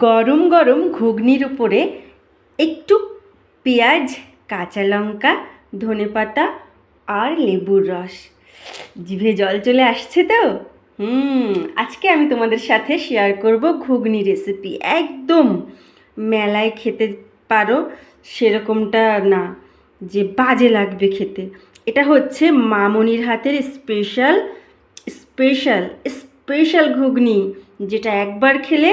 গরম গরম ঘুগনির উপরে একটু পেঁয়াজ, কাঁচা লঙ্কা, ধনেপাতা আর লেবুর রস। জিভে জল চলে আসছে তো। আজকে আমি তোমাদের সাথে শেয়ার করব ঘুগনি রেসিপি। একদম মেলায় খেতে পারো সেরকমটা না যে বাজে লাগবে খেতে। এটা হচ্ছে মামনির হাতের স্পেশাল স্পেশাল স্পেশাল ঘুগনি, যেটা একবার খেলে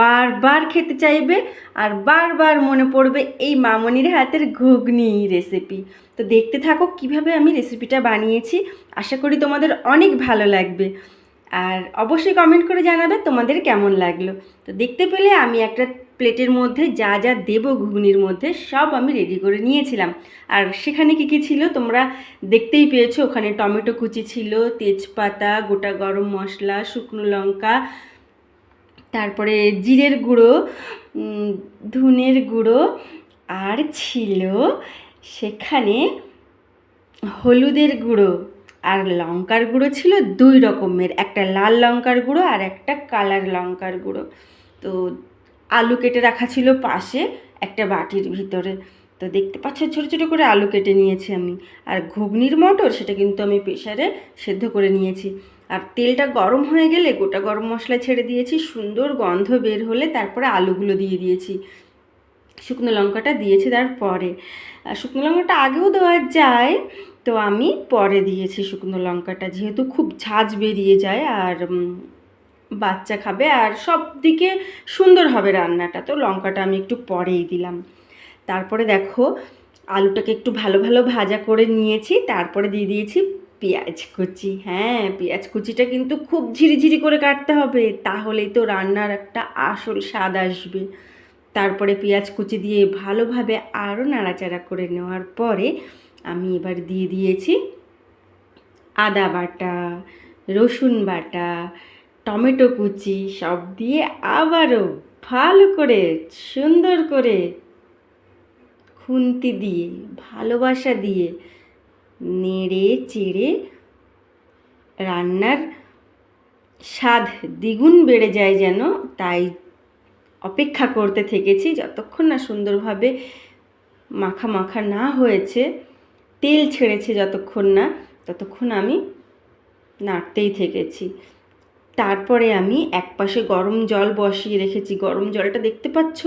বারবার খেতে চাইবে আর বারবার মনে পড়বে এই মামনির হাতের ঘুগনি রেসিপি। তো দেখতে থাকো কিভাবে আমি রেসিপিটা বানিয়েছি। আশা করি তোমাদের অনেক ভালো লাগবে, আর অবশ্যই কমেন্ট করে জানাবে তোমাদের কেমন লাগলো। তো দেখতে পেলে আমি একটা প্লেটের মধ্যে যা যা দেবো ঘুগনির মধ্যে সব আমি রেডি করে নিয়েছিলাম। আর সেখানে কী কী ছিল তোমরা দেখতেই পেয়েছো। ওখানে টমেটো কুচি ছিল, তেজপাতা, গোটা গরম মশলা, শুকনো লঙ্কা, তারপরে জিরের গুঁড়ো, ধনের গুঁড়ো, আর ছিল সেখানে হলুদের গুঁড়ো, আর লঙ্কার গুঁড়ো ছিল দুই রকমের, একটা লাল লঙ্কার গুঁড়ো আর একটা কালার লঙ্কার গুঁড়ো। তো আলু কেটে রাখা ছিল পাশে একটা বাটির ভিতরে। তো দেখতে পাচ্ছ ছোটো ছোটো করে আলু কেটে নিয়েছি আমি। আর ঘুগনির মটর সেটা কিন্তু আমি প্রেসারে সেদ্ধ করে নিয়েছি। আর তেলটা গরম হয়ে গেলে গোটা গরম মশলা ছেড়ে দিয়েছি, সুন্দর গন্ধ বের হলে তারপরে আলুগুলো দিয়ে দিয়েছি। শুকনো লঙ্কাটা দিয়েছি তারপরে। শুকনো লঙ্কাটা আগেও দেওয়া যায়, তো আমি পরে দিয়েছি শুকনো লঙ্কাটা, যেহেতু খুব ঝাঁঝ বেরিয়ে যায় আর বাচ্চা খাবে আর সব দিকে সুন্দর হবে রান্নাটা, তো লঙ্কাটা আমি একটু পরেই দিলাম। তারপরে দেখো আলুটাকে একটু ভালো ভালো ভাজা করে নিয়েছি, তারপরে দিয়ে দিয়েছি পেঁয়াজ কুচি। হ্যাঁ, পেঁয়াজ কুচিটা কিন্তু খুব ঝিরিঝিরি করে কাটতে হবে, তাহলেই তো রান্নার একটা আসল স্বাদ আসবে। তারপরে পেঁয়াজ কুচি দিয়ে ভালোভাবে আরও নাড়াচাড়া করে নেওয়ার পরে আমি এবার দিয়ে দিয়েছি আদা বাটা, রসুন বাটা, টমেটো কুচি সব দিয়ে আবারও ভালো করে সুন্দর করে খুন্তি দিয়ে ভালোবাসা দিয়ে নেড়ে চেড়ে রান্নার স্বাদ দ্বিগুণ বেড়ে যায় যেন, তাই অপেক্ষা করতে থেকেছি যতক্ষণ না সুন্দরভাবে মাখা মাখা না হয়েছে, তেল ছেড়েছে যতক্ষণ না, ততক্ষণ আমি নাড়তেই থেকেছি। তারপরে আমি একপাশে গরম জল বসিয়ে রেখেছি। গরম জলটা দেখতে পাচ্ছ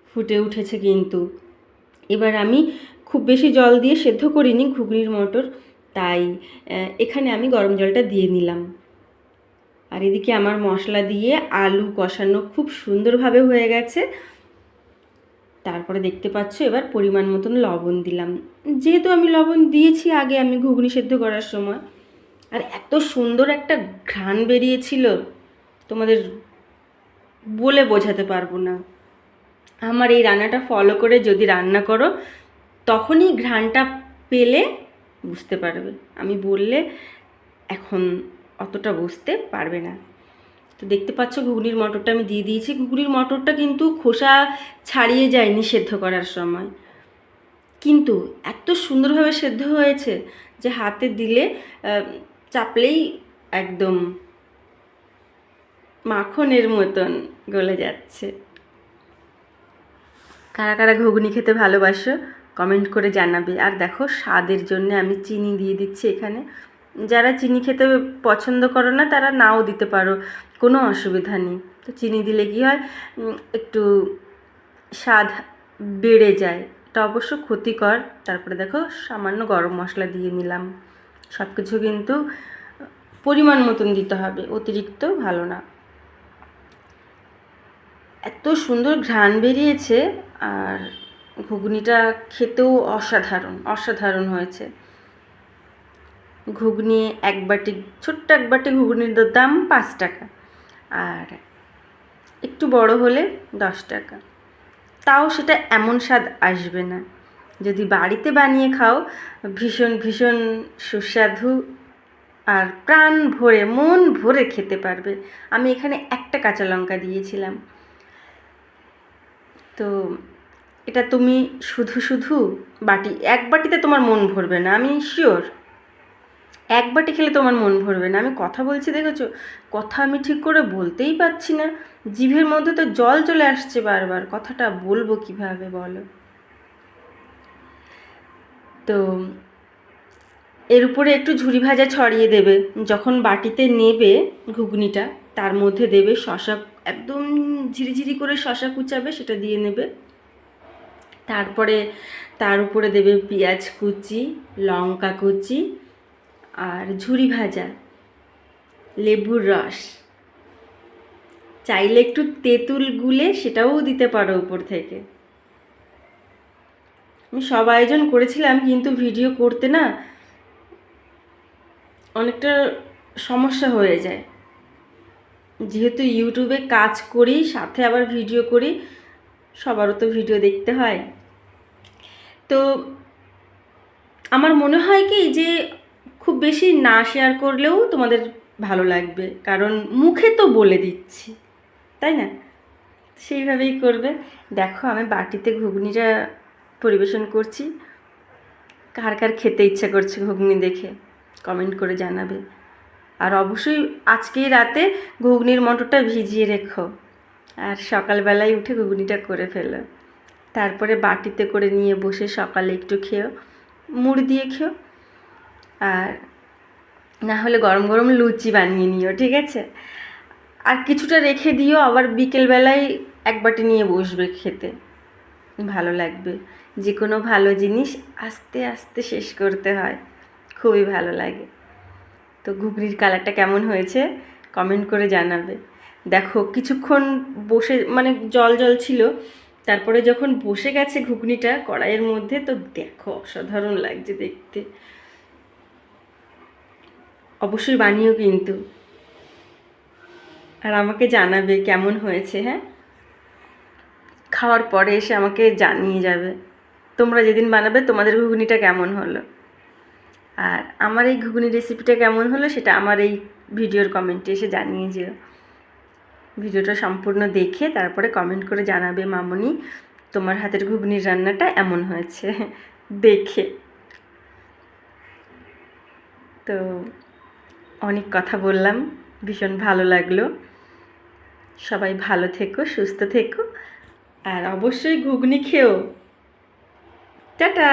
ফুটে উঠেছে কিন্তু। এবার আমি খুব বেশি জল দিয়ে সেদ্ধ করিনি ঘুগনির মটর, তাই এখানে আমি গরম জলটা দিয়ে নিলাম। আর এদিকে আমার মশলা দিয়ে আলু কষানো খুব সুন্দরভাবে হয়ে গেছে। তারপরে দেখতে পাচ্ছ এবার পরিমাণ মতন লবণ দিলাম, যেহেতু আমি লবণ দিয়েছি আগে আমি ঘুগনি সেদ্ধ করার সময়। আর এত সুন্দর একটা ঘ্রাণ বেরিয়েছিল তোমাদের বলে বোঝাতে পারবো না। আমার এই রান্নাটা ফলো করে যদি রান্না করো তখনই ঘ্রাণটা পেলে বুঝতে পারবে, আমি বললে এখন অতটা বুঝতে পারবে না। তো দেখতে পাচ্ছ ঘুগনির মটরটা আমি দিয়ে দিয়েছি। ঘুগনির মটরটা কিন্তু খোসা ছাড়িয়ে যায়নি সেদ্ধ করার সময়, কিন্তু এত সুন্দরভাবে সেদ্ধ হয়েছে যে হাতে দিলে চাপলেই একদম মাখনের মতন গলে যাচ্ছে। কারা কারা ঘুগনি খেতে ভালোবাসো কমেন্ট করে জানাবে। আর দেখো স্বাদের জন্য আমি চিনি দিয়ে দিচ্ছি এখানে। যারা চিনি খেতে পছন্দ করো না তারা নাও দিতে পারো, কোনো অসুবিধা নেই। তো চিনি দিলে কী হয়, একটু স্বাদ বেড়ে যায়, এটা অবশ্য ক্ষতিকর। তারপরে দেখো সামান্য গরম মশলা দিয়ে নিলাম। সব কিছু কিন্তু পরিমাণ মতন দিতে হবে, অতিরিক্ত ভালো না। এত সুন্দর ঘ্রাণ বেরিয়েছে আর ঘুগনিটা খেতেও অসাধারণ অসাধারণ হয়েছে। ঘুগনি এক বাটি, ছোট্ট এক বাটি ঘুগনির দাম 5 টাকা, আর একটু বড় হলে 10 টাকা। তাও সেটা এমন স্বাদ আসবে না। যদি বাড়িতে বানিয়ে খাও ভীষণ ভীষণ সুস্বাদু আর প্রাণ ভরে মন ভরে খেতে পারবে। আমি এখানে একটা কাঁচা লঙ্কা দিয়েছিলাম। তো এটা তুমি শুধু শুধু বাটি এক বাটিতে তোমার মন ভরবে না, আমি শিওর। এক বাটি খেলে তোমার মন ভরবে না। আমি কথা বলছি দেখেছো, কথা আমি ঠিক করে বলতেই পারছি না, জিভের মধ্যে তো জল চলে আসছে বারবার, কথাটা বলবো কিভাবে বলো। তো এর উপরে একটু ঝুরি ভাজা ছড়িয়ে দেবে। যখন বাটিতে নেবে ঘুগনিটা, তার মধ্যে দেবে শশা, একদম ঝিরিঝিরি করে শশা কুচাবে, সেটা দিয়ে নেবে। তারপরে তার উপরে দেবে পেঁয়াজ কুচি, লঙ্কা কুচি, আর ঝুরি ভাজা, লেবুর রস, চাইলে একটু তেঁতুল গুলে সেটাও দিতে পারো উপর থেকে। আমি সব আয়োজন করেছিলাম, কিন্তু ভিডিও করতে না অনেকটা সমস্যা হয়ে যায়, যেহেতু ইউটিউবে কাজ করি সাথে আবার ভিডিও করি, সবারও তো ভিডিও দেখতে হয়। তো আমার মনে হয় কি যে খুব বেশি না শেয়ার করলেও তোমাদের ভালো লাগবে, কারণ মুখে তো বলে দিচ্ছি, তাই না? সেইভাবেই করবে। দেখো আমি বাটিতে ঘুগনিটা পরিবেশন করছি, কার কার খেতে ইচ্ছা করছে ঘুগনি দেখে কমেন্ট করে জানাবে। আর অবশ্যই আজকেই রাতে ঘুগনির মটরটা ভিজিয়ে রেখো, আর সকালবেলায় উঠে ঘুগনিটা করে ফেলো। তারপরে বাটিতে করে নিয়ে বসে সকালে একটু খেও, মুড়ি দিয়ে খেও, আর না হলে গরম গরম লুচি বানিয়ে নিও, ঠিক আছে? আর কিছুটা রেখে দিও, আবার বিকেলবেলায় এক বাটি নিয়ে বসবে খেতে, ভালো লাগবে। যে কোনো ভালো জিনিস আস্তে আস্তে শেষ করতে হয়, খুবই ভালো লাগে। তো ঘুগনির কালারটা কেমন হয়েছে কমেন্ট করে জানাবে। দেখো কিছুক্ষণ বসে, মানে জল জল ছিল, তারপরে যখন বসে গেছে ঘুগনিটা কড়াইয়ের মধ্যে, তো দেখো অসাধারণ লাগছে দেখতে। অবশ্যই বানিও কিন্তু, আর আমাকে জানাবে কেমন হয়েছে। হ্যাঁ, খাওয়ার পরে এসে আমাকে জানিয়ে যাবে তোমরা যেদিন বানাবে তোমাদের ঘুগনিটা কেমন হলো, আর আমার এই ঘুগনি রেসিপিটা কেমন হলো সেটা আমার এই ভিডিওর কমেন্টে এসে জানিয়ে যেও। ভিডিওটা সম্পূর্ণ দেখে তারপরে কমেন্ট করে জানাবে, মামনি তোমার হাতের ঘুগনির রান্নাটা এমন হয়েছে দেখে। তো অনেক কথা বললাম, ভীষণ ভালো লাগলো। সবাই ভালো থেকো, সুস্থ থেকো, আর অবশ্যই ঘুগনি খেও। টাটা।